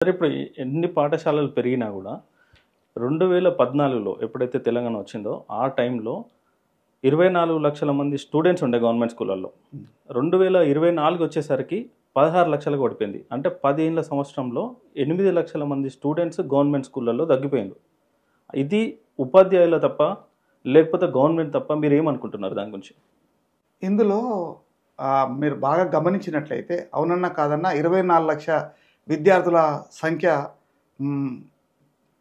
సరే ఇప్పుడు ఎన్ని పాఠశాలలు పెరిగినా కూడా 2014లో ఎప్పుడైతే తెలంగాణ వచ్చిందో ఆ టైంలో 24 లక్షల మంది స్టూడెంట్స్ ఉండే గవర్నమెంట్ స్కూళ్ళల్లో 2024 వచ్చేసరికి 16 లక్షలకు పడిపోయింది. అంటే 10 ఏళ్ల సంవత్సరంలో 8 లక్షల మంది స్టూడెంట్స్ గవర్నమెంట్ స్కూళ్ళల్లో తగ్గిపోయింది. ఇది ఉపాధ్యాయుల తప్ప లేకపోతే గవర్నమెంట్ తప్ప మీరు ఏమనుకుంటున్నారు దాని గురించి? ఇందులో మీరు బాగా గమనించినట్లయితే అవునన్నా కాదన్నా 24 లక్ష విద్యార్థుల సంఖ్య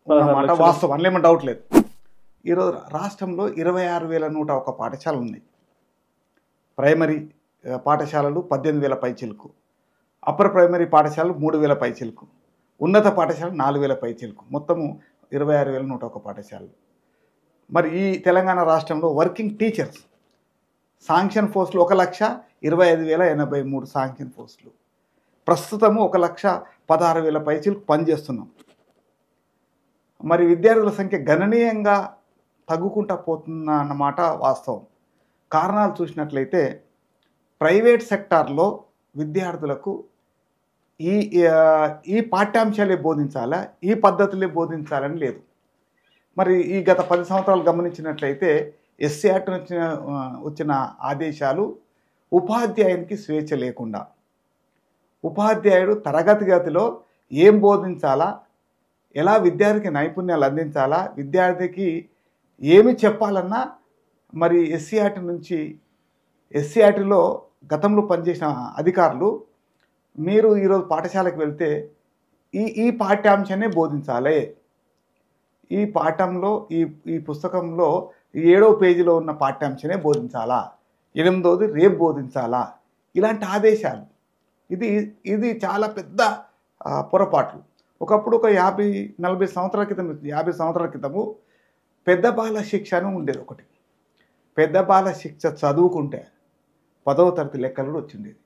అన్నమాట వాస్తవం, అందులో ఏమో డౌట్ లేదు. ఈరోజు రాష్ట్రంలో 26,101 పాఠశాలలు ఉన్నాయి. ప్రైమరీ పాఠశాలలు 18,000 పైచిలుకు, అప్పర్ ప్రైమరీ పాఠశాలలు 3,000 పైచిలుకు, ఉన్నత పాఠశాలలు 4,000 పైచిలుకు, మొత్తము 26,101 పాఠశాలలు. మరి ఈ తెలంగాణ రాష్ట్రంలో వర్కింగ్ టీచర్స్ శాంక్షన్ పోస్టులు 1,25,083 శాంక్షన్ పోస్టులు. ప్రస్తుతము 1,16,000 పైచిలకు పనిచేస్తున్నాం. మరి విద్యార్థుల సంఖ్య గణనీయంగా తగ్గుకుంటా పోతున్న అన్నమాట వాస్తవం. కారణాలు చూసినట్లయితే ప్రైవేట్ సెక్టార్లో విద్యార్థులకు ఈ పాఠ్యాంశాలే బోధించాలా, ఈ పద్ధతులే బోధించాలని లేదు. మరి ఈ గత 10 సంవత్సరాలు గమనించినట్లయితే ఎస్సీఆర్టీ వచ్చిన ఆదేశాలు ఉపాధ్యాయునికి స్వేచ్ఛ లేకుండా, ఉపాధ్యాయుడు తరగతి గదిలో ఏం బోధించాలా, ఎలా విద్యార్థికి నైపుణ్యాలు అందించాలా, విద్యార్థికి ఏమి చెప్పాలన్నా మరి ఎస్సీఆర్టీలో గతంలో పనిచేసిన అధికారులు మీరు ఈరోజు పాఠశాలకు వెళ్తే ఈ పాఠ్యాంశాన్ని బోధించాలి, ఈ పాఠంలో ఈ పుస్తకంలో 7వ పేజీలో ఉన్న పాఠ్యాంశమే బోధించాలా, 8వది రేపు బోధించాలా, ఇలాంటి ఆదేశాలు. ఇది చాలా పెద్ద పొరపాట్లు. ఒకప్పుడు ఒక 50-40 సంవత్సరాల క్రితం, 50 సంవత్సరాల క్రితము పెద్ద బాల శిక్ష అని ఉండేది ఒకటి. పెద్ద బాల శిక్ష చదువుకుంటే 10వ తరగతి లెక్కలు కూడా వచ్చిండేది.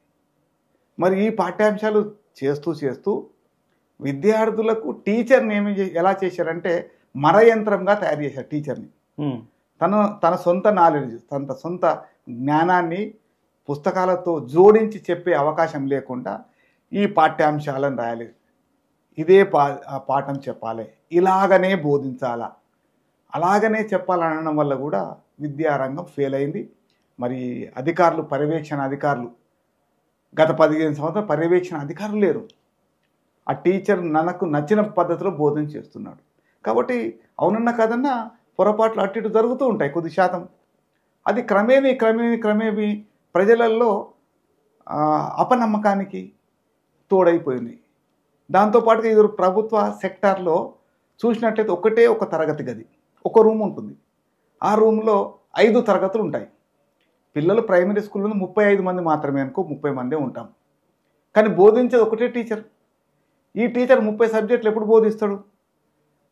మరి ఈ పాఠ్యాంశాలు చేస్తూ విద్యార్థులకు టీచర్ని ఎలా చేశారంటే మరయంత్రంగా తయారు చేశారు. టీచర్ని తన సొంత నాలెడ్జ్, తన సొంత జ్ఞానాన్ని పుస్తకాలతో జోడించి చెప్పే అవకాశం లేకుండా ఈ పాఠ్యాంశాలను రాయాలి, ఇదే పాఠం చెప్పాలి, ఇలాగనే బోధించాలా, అలాగనే చెప్పాలనడం వల్ల కూడా విద్యారంగం ఫెయిల్ అయింది. మరి అధికారులు, పర్యవేక్షణ అధికారులు గత 15 సంవత్సరాలు పర్యవేక్షణ అధికారులు లేరు. ఆ టీచర్ నాకు నచ్చిన పద్ధతిలో బోధన చేస్తున్నాడు. కాబట్టి కాదన్నా పొరపాట్లు అటు ఇటు జరుగుతూ ఉంటాయి కొద్ది శాతం. అది క్రమేణీ ప్రజలలో అపనమ్మకానికి తోడైపోయింది. దాంతోపాటుగా ఇది ప్రభుత్వ సెక్టార్లో చూసినట్లయితే ఒక తరగతి గది, ఒక రూమ్ ఉంటుంది. ఆ రూమ్లో 5 తరగతులు ఉంటాయి. పిల్లలు ప్రైమరీ స్కూల్లో 35 మంది మాత్రమే అనుకో, 30 మందే ఉంటాం. కానీ బోధించేది ఒకటే టీచర్. ఈ టీచర్ 30 సబ్జెక్టులు ఎప్పుడు బోధిస్తాడు?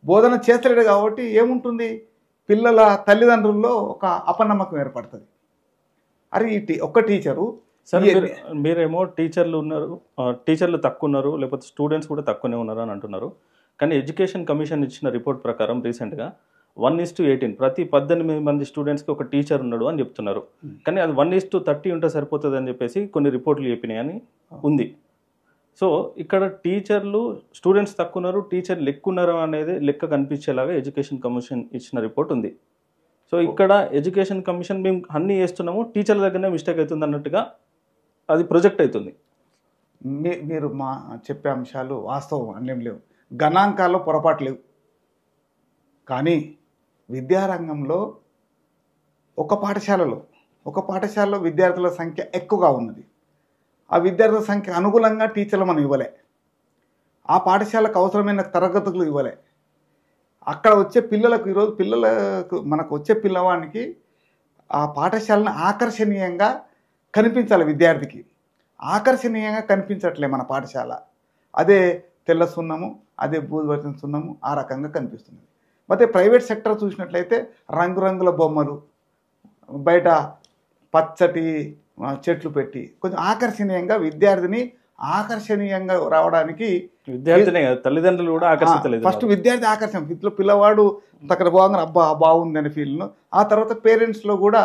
బోధన చేస్తలేడు. కాబట్టి ఏముంటుంది, పిల్లల తల్లిదండ్రుల్లో ఒక అపనమ్మకం ఏర్పడుతుంది. అరే ఒక్క టీచరు సార్, మీరేమో టీచర్లు తక్కువ ఉన్నారు, లేకపోతే స్టూడెంట్స్ కూడా తక్కువనే ఉన్నారు అని అంటున్నారు. కానీ ఎడ్యుకేషన్ కమిషన్ ఇచ్చిన రిపోర్ట్ ప్రకారం రీసెంట్గా 1:18 ప్రతి 18 మంది స్టూడెంట్స్కి ఒక టీచర్ ఉన్నాడు అని చెప్తున్నారు. కానీ అది 1:30 ఉంటే సరిపోతుంది అని చెప్పేసి కొన్ని రిపోర్ట్లు చెప్పినాయని ఉంది. సో ఇక్కడ టీచర్లు స్టూడెంట్స్ తక్కువ ఉన్నారు, టీచర్లు ఎక్కువ ఉన్నారు అనేది లెక్క కనిపించేలాగా ఎడ్యుకేషన్ కమిషన్ ఇచ్చిన రిపోర్ట్ ఉంది. సో ఇక్కడ ఎడ్యుకేషన్ కమిషన్ మేము అన్నీ చేస్తున్నాము, టీచర్ల దగ్గరనే మిస్టేక్ అవుతుంది అన్నట్టుగా అది ప్రొజెక్ట్ అవుతుంది. మీరు చెప్పే అంశాలు వాస్తవం, అన్నేం లేవు, గణాంకాల్లో పొరపాటు లేవు. కానీ విద్యారంగంలో ఒక పాఠశాలలో విద్యార్థుల సంఖ్య ఎక్కువగా ఉన్నది. ఆ విద్యార్థుల సంఖ్య అనుగుణంగా టీచర్లు మనం ఇవ్వలే, ఆ పాఠశాలకు అవసరమైన తరగతులు ఇవ్వలే. అక్కడ వచ్చే పిల్లలకు మనకు వచ్చే పిల్లవానికి ఆ పాఠశాలను ఆకర్షణీయంగా కనిపించాలి. విద్యార్థికి ఆకర్షణీయంగా కనిపించట్లే మన పాఠశాల. అదే తెల్ల సున్నము, అదే బూజుపట్టిన సున్నము, ఆ రకంగా కనిపిస్తుంది. అయితే ప్రైవేట్ సెక్టర్ చూసినట్లయితే రంగురంగుల బొమ్మలు, బయట పచ్చటి చెట్లు పెట్టి కొంచెం ఆకర్షణీయంగా విద్యార్థిని ఆకర్షణీయంగా రావడానికి తల్లిదండ్రులు కూడా ఆకర్షించలేదు. ఫస్ట్ విద్యార్థి ఆకర్షణ, ఇంట్లో పిల్లవాడు అక్కడ బాగుంది, అబ్బా బాగుంది అనే ఫీల్ను. ఆ తర్వాత పేరెంట్స్లో కూడా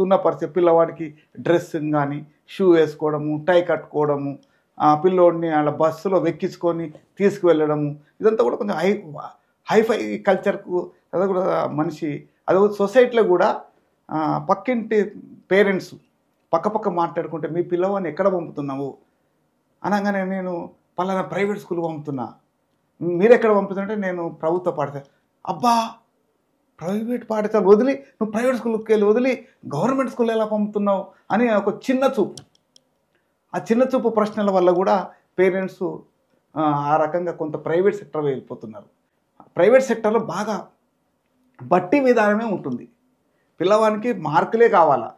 ఉన్న పరిస్థితి, పిల్లవాడికి డ్రెస్సింగ్ కానీ, షూ వేసుకోవడము, టై కట్టుకోవడము, పిల్లోడిని అలా బస్సులో వెక్కించుకొని తీసుకువెళ్ళడము, ఇదంతా కూడా కొంచెం హైఫై కల్చర్కు అది కూడా మనిషి అది సొసైటీలో కూడా పక్కింటి పేరెంట్స్ పక్క మాట్లాడుకుంటే మీ పిల్లవాడిని ఎక్కడ పంపుతున్నావు అనగానే నేను పలానా ప్రైవేట్ స్కూల్ పంపుతున్నా, మీరు ఎక్కడ పంపుతుంటే నేను ప్రభుత్వ పాఠశాల. అబ్బా, ప్రైవేట్ పాఠశాల వదిలి నువ్వు ప్రైవేట్ స్కూల్కి వెళ్ళి వదిలి గవర్నమెంట్ స్కూల్ ఎలా పంపుతున్నావు అని ఒక చిన్న చూపు, ఆ చిన్న చూపు ప్రశ్నల వల్ల కూడా పేరెంట్స్ ఆ రకంగా కొంత ప్రైవేట్ సెక్టర్ వెళ్ళిపోతున్నారు. ప్రైవేట్ సెక్టర్లో బాగా బట్టి విధానమే ఉంటుంది. పిల్లవానికి మార్కులే కావాలా,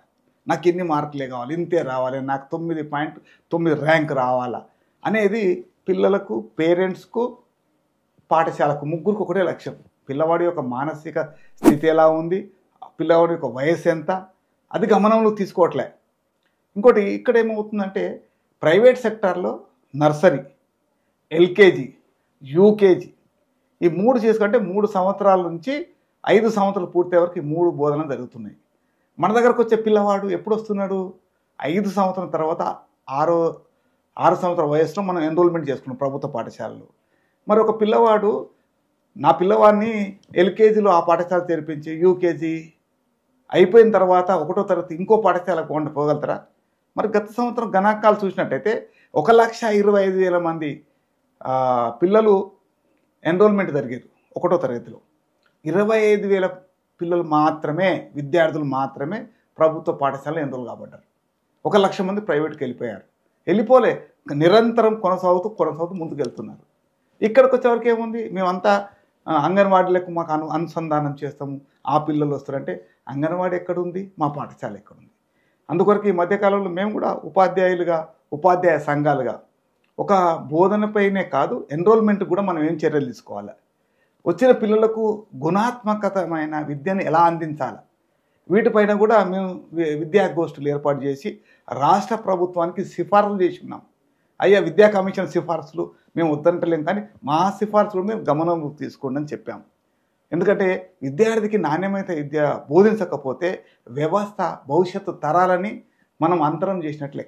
నాకు ఇన్ని మార్కులే కావాలి, ఇంతే రావాలి, నాకు 9.9 ర్యాంక్ రావాలా అనేది పిల్లలకు, పేరెంట్స్కు, పాఠశాలకు ముగ్గురికి ఒకటే లక్ష్యం. పిల్లవాడి యొక్క మానసిక స్థితి ఎలా ఉంది, పిల్లవాడి యొక్క వయసు ఎంత, అది గమనంలో తీసుకోవట్లే. ఇంకోటి ఇక్కడ ఏమవుతుందంటే ప్రైవేట్ సెక్టార్లో నర్సరీ, ఎల్కేజీ, యూకేజీ ఈ 3 చేసుకుంటే 3 సంవత్సరాల నుంచి 5 సంవత్సరాలు పూర్తి వరకు ఈ 3 బోధనలు జరుగుతున్నాయి. మన దగ్గరకు వచ్చే పిల్లవాడు ఎప్పుడు వస్తున్నాడు? 5 సంవత్సరం తర్వాత 6 సంవత్సరాల వయసులో మనం ఎన్రోల్మెంట్ చేసుకున్నాం ప్రభుత్వ పాఠశాలలో. మరి ఒక పిల్లవాడు, నా పిల్లవాడిని ఎల్కేజీలో ఆ పాఠశాల చేర్పించి యూకేజీ అయిపోయిన తర్వాత 1వ తరగతి ఇంకో పాఠశాలకు పోగలుగుతారా? మరి గత సంవత్సరం గణాంకాలు చూసినట్టయితే 1,25,000 మంది పిల్లలు ఎన్రోల్మెంట్ జరిగారు 1వ తరగతిలో. 25,000 పిల్లలు మాత్రమే, విద్యార్థులు మాత్రమే ప్రభుత్వ పాఠశాలలో ఎన్రోల్ కాబడ్డారు. 1,00,000 మంది ప్రైవేట్కి వెళ్ళిపోయారు. వెళ్ళిపోలే, నిరంతరం కొనసాగుతూ ముందుకు వెళ్తున్నారు. ఇక్కడికి వచ్చేవరకు ఏముంది, మేమంతా అంగన్వాడీలకు మాకు అనుసంధానం చేస్తాము, ఆ పిల్లలు వస్తారంటే అంగన్వాడీ ఎక్కడుంది, మా పాఠశాల ఎక్కడుంది? అందుకొరకు ఈ మధ్యకాలంలో మేము కూడా ఉపాధ్యాయులుగా, ఉపాధ్యాయ సంఘాలుగా ఒక బోధనపైనే కాదు, ఎన్రోల్మెంట్ కూడా మనం ఏం చర్యలు తీసుకోవాలి, వచ్చిన పిల్లలకు గుణాత్మకమైన విద్యను ఎలా అందించాలి, వీటిపైన కూడా మేము విద్యా గోష్ఠులు ఏర్పాటు చేసి రాష్ట్ర ప్రభుత్వానికి సిఫార్సులు చేసి ఉన్నాం. అయ్యా, విద్యా కమిషన్ సిఫార్సులు మేము వద్దంటలేం, కానీ మా సిఫార్సులు మేము గమనంలోకి తీసుకోండి అని చెప్పాము. ఎందుకంటే విద్యార్థికి నాణ్యమైన విద్య బోధించకపోతే వ్యవస్థ, భవిష్యత్తు తరాలని మనం అంతరం చేసినట్లే.